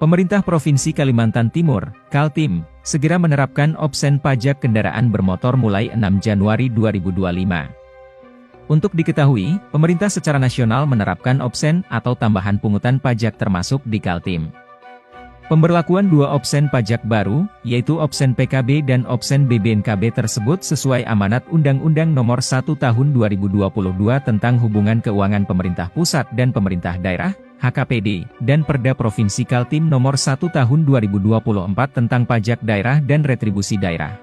Pemerintah Provinsi Kalimantan Timur, Kaltim, segera menerapkan opsen pajak kendaraan bermotor mulai 6 Januari 2025. Untuk diketahui, pemerintah secara nasional menerapkan opsen atau tambahan pungutan pajak termasuk di Kaltim. Pemberlakuan dua opsen pajak baru, yaitu opsen PKB dan opsen BBNKB tersebut sesuai amanat Undang-Undang Nomor 1 Tahun 2022 tentang Hubungan Keuangan Pemerintah Pusat dan Pemerintah Daerah, HKPD, dan Perda Provinsi Kaltim Nomor 1 Tahun 2024 tentang Pajak Daerah dan Retribusi Daerah.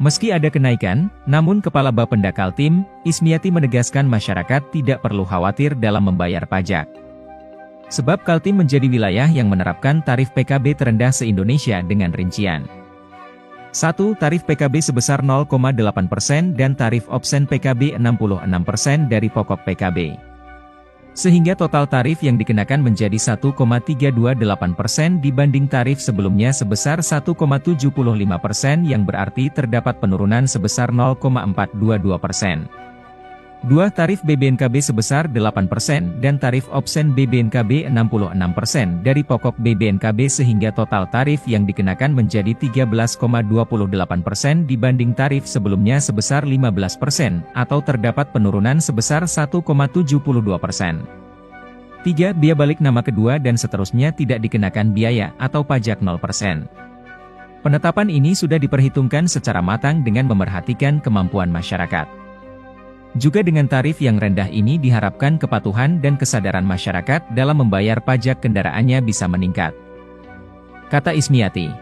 Meski ada kenaikan, namun Kepala Bapenda Kaltim, Ismiati menegaskan masyarakat tidak perlu khawatir dalam membayar pajak. Sebab Kaltim menjadi wilayah yang menerapkan tarif PKB terendah se-Indonesia dengan rincian. 1. Tarif PKB sebesar 0,8% dan tarif opsen PKB 66% dari pokok PKB. Sehingga total tarif yang dikenakan menjadi 1,328% dibanding tarif sebelumnya sebesar 1,75% yang berarti terdapat penurunan sebesar 0,422%. 2. Tarif BBNKB sebesar 8% dan tarif opsen BBNKB 66% dari pokok BBNKB sehingga total tarif yang dikenakan menjadi 13,28% dibanding tarif sebelumnya sebesar 15% atau terdapat penurunan sebesar 1,72%. 3. Biaya balik nama kedua dan seterusnya tidak dikenakan biaya atau pajak 0%. Penetapan ini sudah diperhitungkan secara matang dengan memerhatikan kemampuan masyarakat. Juga dengan tarif yang rendah ini diharapkan kepatuhan dan kesadaran masyarakat dalam membayar pajak kendaraannya bisa meningkat. Kata Ismiati.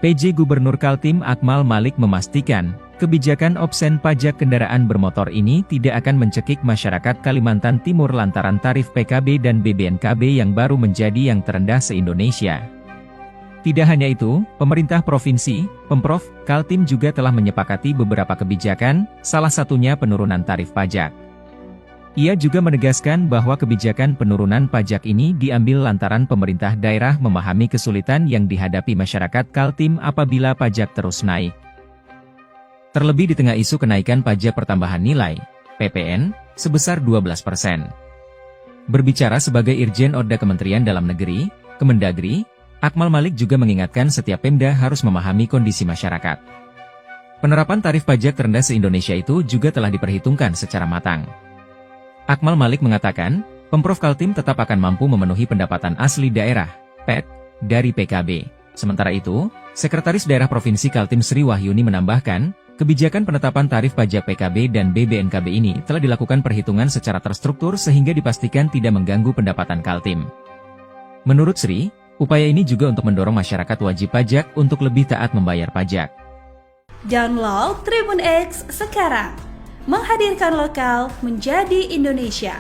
PJ Gubernur Kaltim Akmal Malik memastikan, kebijakan opsen pajak kendaraan bermotor ini tidak akan mencekik masyarakat Kalimantan Timur lantaran tarif PKB dan BBNKB yang baru menjadi yang terendah se-Indonesia. Tidak hanya itu, pemerintah provinsi, Pemprov, Kaltim juga telah menyepakati beberapa kebijakan, salah satunya penurunan tarif pajak. Ia juga menegaskan bahwa kebijakan penurunan pajak ini diambil lantaran pemerintah daerah memahami kesulitan yang dihadapi masyarakat Kaltim apabila pajak terus naik. Terlebih di tengah isu kenaikan pajak pertambahan nilai, PPN, sebesar 12%. Berbicara sebagai Irjen Oda Kementerian Dalam Negeri, Kemendagri, Akmal Malik juga mengingatkan setiap Pemda harus memahami kondisi masyarakat. Penerapan tarif pajak terendah se-Indonesia itu juga telah diperhitungkan secara matang. Akmal Malik mengatakan, Pemprov Kaltim tetap akan mampu memenuhi pendapatan asli daerah, PAD, dari PKB. Sementara itu, Sekretaris Daerah Provinsi Kaltim Sri Wahyuni menambahkan, kebijakan penetapan tarif pajak PKB dan BBNKB ini telah dilakukan perhitungan secara terstruktur sehingga dipastikan tidak mengganggu pendapatan Kaltim. Menurut Sri, upaya ini juga untuk mendorong masyarakat wajib pajak untuk lebih taat membayar pajak. Download Tribun X sekarang, menghadirkan lokal menjadi Indonesia.